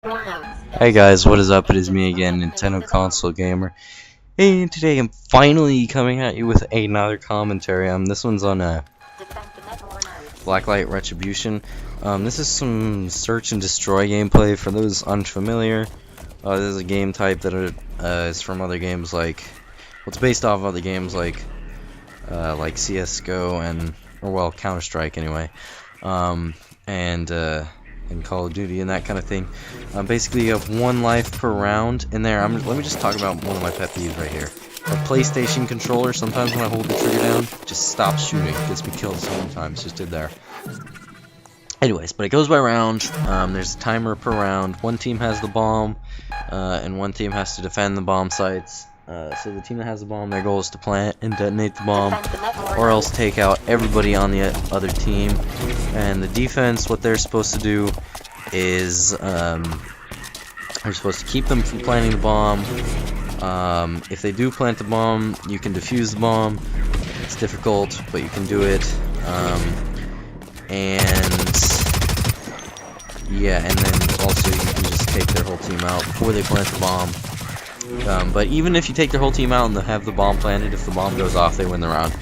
Hey guys, what is up? It is me again, Nintendo Console Gamer, and today I'm finally coming at you with another commentary. This one's on Blacklight Retribution. This is some search and destroy gameplay for those unfamiliar. This is a game type that is from other games like, well, it's based off other games like CS:GO or Counter-Strike anyway, and Call of Duty and that kind of thing. Basically, you have one life per round in there. Let me just talk about one of my pet peeves right here. A PlayStation controller, sometimes when I hold the trigger down, just stops shooting. It gets me killed so many times. Just did there. Anyways, but it goes by round. There's a timer per round. One team has the bomb, and one team has to defend the bomb sites. So the team that has the bomb, their goal is to plant and detonate the bomb, or else take out everybody on the other team. And the defense, what they're supposed to do is they're supposed to keep them from planting the bomb. If they do plant the bomb, you can defuse the bomb. It's difficult, but you can do it. And then also you can just take their whole team out before they plant the bomb. But even if you take their whole team out and they have the bomb planted, if the bomb goes off, they win the round.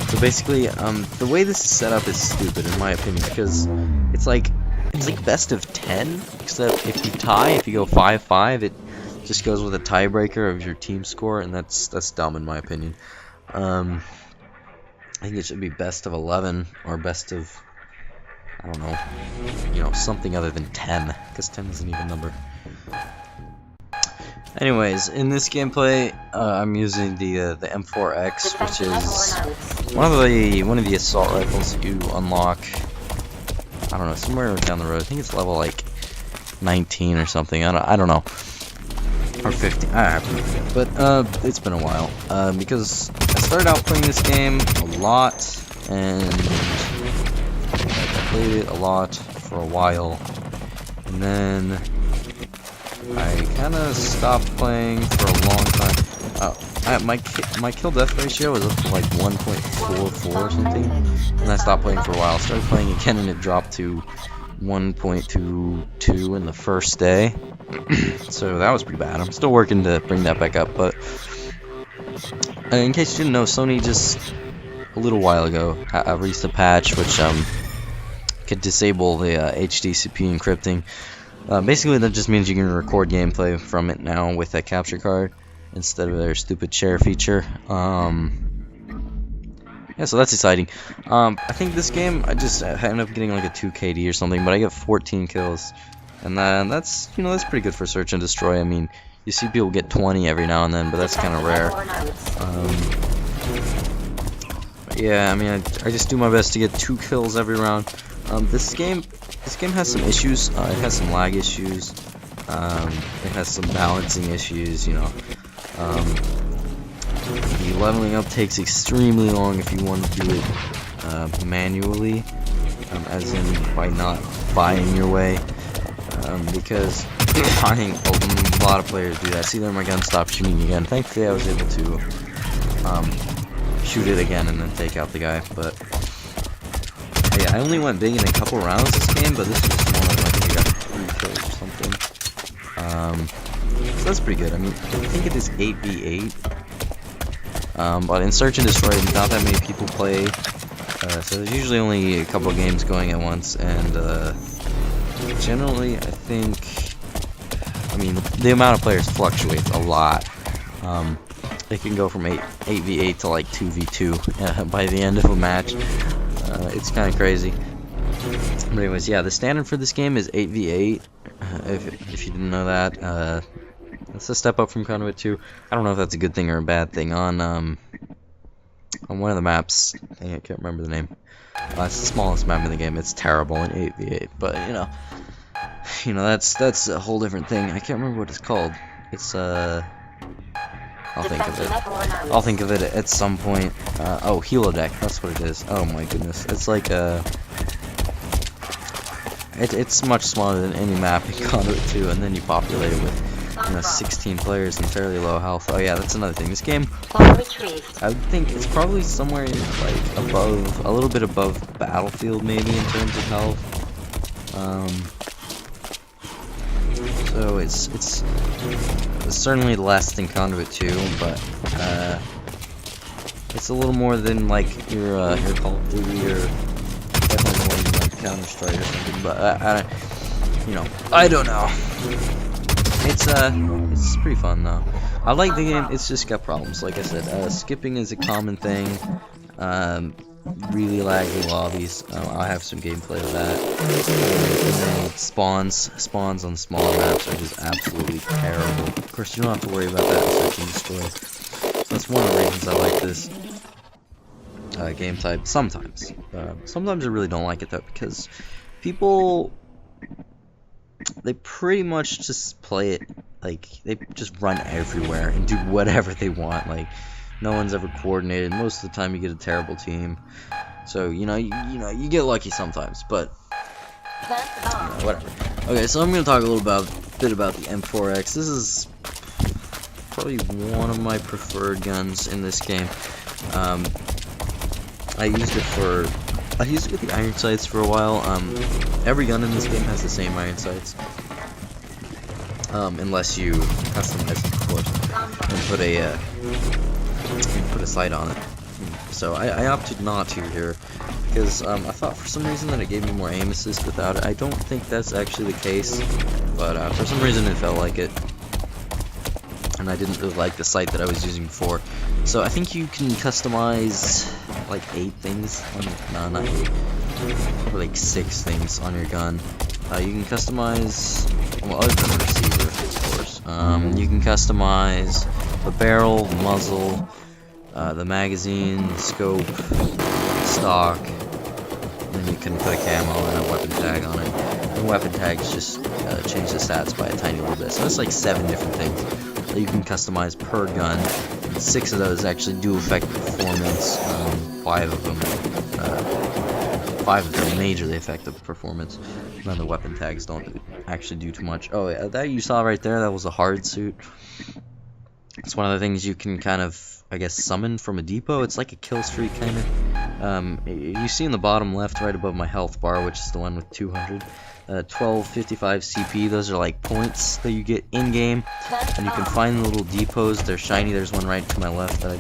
So basically, the way this is set up is stupid in my opinion, because it's like best of 10, except if you tie, if you go 5-5, it just goes with a tiebreaker of your team score, and that's dumb in my opinion. I think it should be best of 11 or best of, I don't know, something other than 10, because 10 is an even number. Anyways, in this gameplay, I'm using the M4X, which is one of the assault rifles you unlock. I don't know, somewhere down the road. I think it's level like 19 or something. I don't know, or 15. I have no idea. But it's been a while because I started out playing this game a lot, and I played it a lot for a while, and then I kind of stopped playing for a long time. My kill death ratio was up to like 1.44 or something, and I stopped playing for a while. Started playing again, and it dropped to 1.22 in the first day. So that was pretty bad. I'm still working to bring that back up. But in case you didn't know, Sony just a little while ago released a patch which could disable the HDCP encrypting. Basically, that just means you can record gameplay from it now with that capture card instead of their stupid share feature. Yeah, so that's exciting. I think this game, I ended up getting like a 2 KD or something, but I get 14 kills, and that's pretty good for search and destroy. I mean, you see people get 20 every now and then, but that's kind of rare. Yeah, I mean, I just do my best to get 2 kills every round. This game has some issues. It has some lag issues. It has some balancing issues. The leveling up takes extremely long if you want to do it manually, as in by not buying your way. Because I think a lot of players do that. See, there my gun stopped shooting again. Thankfully, I was able to shoot it again and then take out the guy. But yeah, I only went big in a couple rounds this game, but this was one of them. I think I got 3 kills or something. So that's pretty good. I mean, I think it is 8v8. But in Search and Destroy, not that many people play. So there's usually only a couple of games going at once, and generally, I think, I mean, the amount of players fluctuates a lot. It can go from 8v8 to like 2v2 by the end of a match. It's kind of crazy. But anyways, yeah, the standard for this game is 8v8. If you didn't know that, it's a step up from Conduit 2. I don't know if that's a good thing or a bad thing. On one of the maps, I can't remember the name. It's the smallest map in the game. It's terrible in 8v8, but that's a whole different thing. I can't remember what it's called. It's I'll think of it at some point. Oh, Helodeck, that's what it is. Oh my goodness, it's like it's much smaller than any map in Conduit 2, and then you populate it with 16 players and fairly low health. Oh yeah, that's another thing. This game, I would think it's probably somewhere like above, a little bit above Battlefield maybe in terms of health. so it's certainly less than Conduit 2, but it's a little more than like your Call of Duty or like Counter-Strike or something. But I don't know. It's pretty fun though. I like the game. It's just got problems. Like I said, skipping is a common thing. Really laggy lobbies. I have some gameplay of that. And then spawns on smaller maps are just absolutely terrible. Of course, you don't have to worry about that in Search and Destroy. So that's one of the reasons I like this game type. Sometimes I really don't like it though, because people, they pretty much just play it like they just run everywhere and do whatever they want. Like, no one's ever coordinated. Most of the time you get a terrible team. So, you get lucky sometimes, but whatever. Okay, so I'm going to talk a bit about the M4X. This is probably one of my preferred guns in this game. I used it with the iron sights for a while. Every gun in this game has the same iron sights. Unless you customize it, of course, and put a sight on it. So I opted not to here, because I thought for some reason that it gave me more aim assist without it. I don't think that's actually the case, but for some reason it felt like it, and I didn't really like the sight that I was using before. So I think you can customize like 8 things no, not 8, probably like 6 things on your gun. You can customize, well, other than the receiver, of course. You can customize the barrel, the muzzle, the magazine, the scope, the stock, and then you can put a camo and a weapon tag on it. And weapon tags just change the stats by a tiny little bit. So that's like 7 different things that you can customize per gun. And 6 of those actually do affect performance. 5 of them majorly affect the performance. None of the weapon tags don't actually do too much. Oh yeah, that you saw right there, that was a hard suit. It's one of the things you can kind of, I guess, summon from a depot. It's like a kill streak kind of. You see in the bottom left, right above my health bar, which is the one with 200, 1255 CP. Those are like points that you get in game, and you can find the little depots. They're shiny. There's one right to my left that I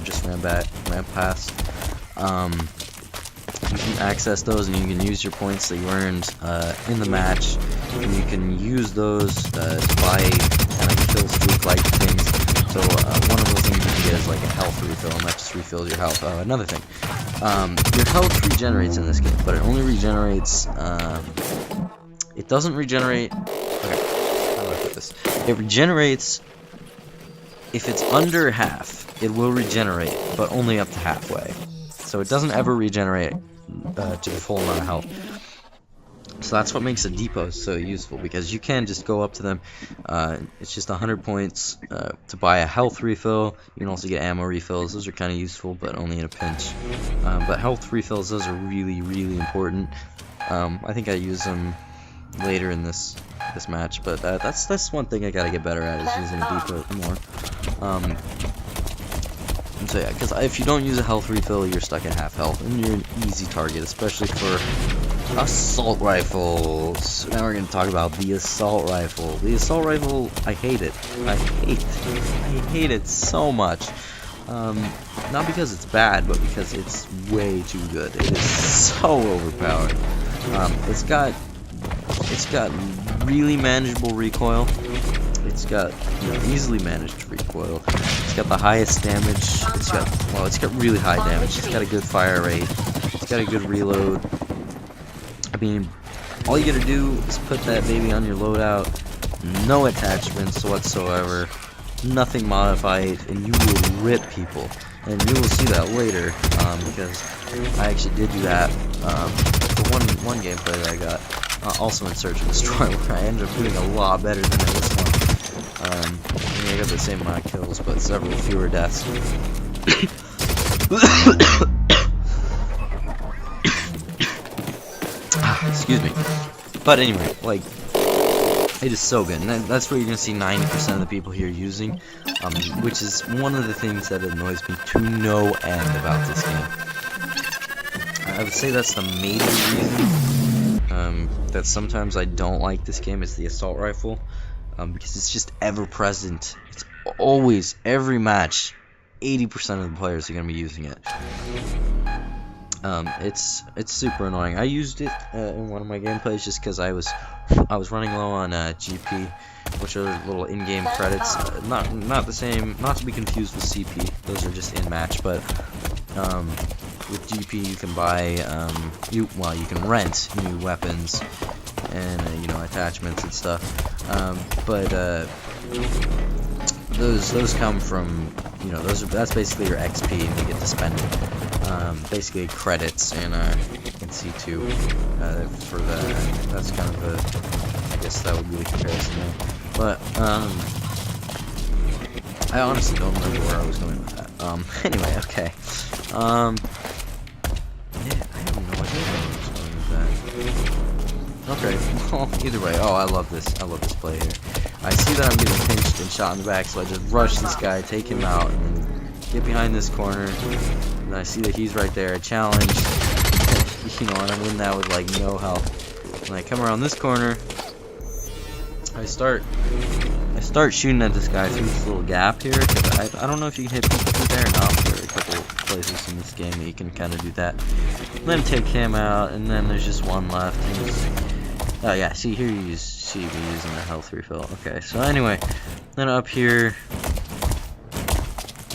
just ran past. You can access those, and you can use your points that you earned in the match, and you can use those to buy kind of kill streak like things. So one of those things you can get is like a health refill, and that just refills your health. Another thing, your health regenerates in this game, but it only regenerates, it doesn't regenerate, okay, how do I put this? It regenerates, if it's under half, it will regenerate, but only up to halfway. So it doesn't ever regenerate to the full amount of health. So that's what makes a depot so useful, because you can just go up to them. It's just 100 points to buy a health refill. You can also get ammo refills. Those are kind of useful, but only in a pinch. But health refills, those are really, really important. I think I use them later in this match, but that's one thing I gotta get better at, is using a depot more. So yeah, because if you don't use a health refill, you're stuck at half health, and you're an easy target, especially for assault rifles. Now we're going to talk about the assault rifle. The assault rifle, I hate it. I hate it so much. Not because it's bad, but because it's way too good. It is so overpowered. It's got really manageable recoil. It's got easily managed recoil. It's got the highest damage. It's got really high damage. It's got a good fire rate. It's got a good reload. I mean, all you gotta do is put that baby on your loadout. No attachments whatsoever. Nothing modified, and you will rip people. And you will see that later, because I actually did do that for one gameplay that I got. Also in Search and Destroy, where I ended up doing a lot better than in this one. I got the same amount of kills, but several fewer deaths. Excuse me. But anyway, like, it is so good, and that's what you're gonna see 90% of the people here using, which is one of the things that annoys me to no end about this game. I would say that's the major reason. that sometimes I don't like this game is the assault rifle, because it's just ever present. It's always, every match, 80% of the players are going to be using it. It's super annoying. I used it in one of my gameplays just because I was running low on GP, which are little in-game credits. Not the same, not to be confused with CP. Those are just in-match, but with GP you can buy you can rent new weapons and attachments and stuff. But those come from that's basically your XP, and you get to spend basically credits, and you can see too for that. That's kind of I guess that would be the comparison there. But I honestly don't remember where I was going with that. Anyway, okay. Yeah, I have no idea where I was going with that. Okay, well, either way. Oh, I love this play here. I see that I'm getting pinched and shot in the back, so I just rush this guy, take him out, and then get behind this corner. And I see that he's right there. I challenge, and I win that with like no help. And I come around this corner. I start shooting at this guy through this little gap here, because I don't know if you can hit people through there or not. There are a couple places in this game that you can kind of do that. And then take him out, and then there's just one left. Oh yeah, see here you see me using the health refill. Okay, so anyway, then up here,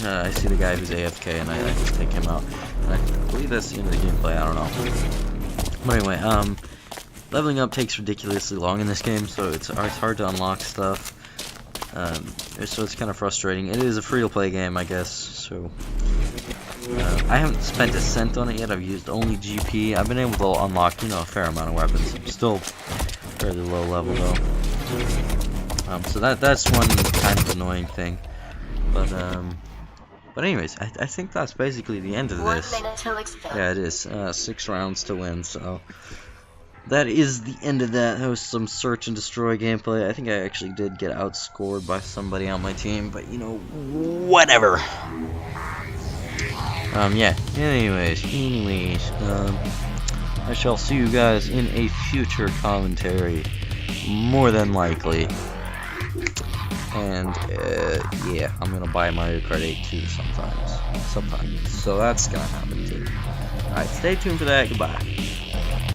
I see the guy who's AFK, and I just take him out. And I believe that's the end of the gameplay. I don't know. But anyway, leveling up takes ridiculously long in this game, so it's hard to unlock stuff. So it's kind of frustrating. It is a free-to-play game, I guess. So I haven't spent a cent on it yet. I've used only GP. I've been able to unlock, a fair amount of weapons. I'm still fairly low level though. So that's one kind of annoying thing. But anyways, I think that's basically the end of this. Yeah, it is. 6 rounds to win. So that is the end of that. That was some search and destroy gameplay. I think I actually did get outscored by somebody on my team, but whatever. Yeah. Anyways, I shall see you guys in a future commentary, more than likely. And yeah, I'm gonna buy Mario Kart 8 too sometimes. So that's gonna happen too. Alright, stay tuned for that. Goodbye.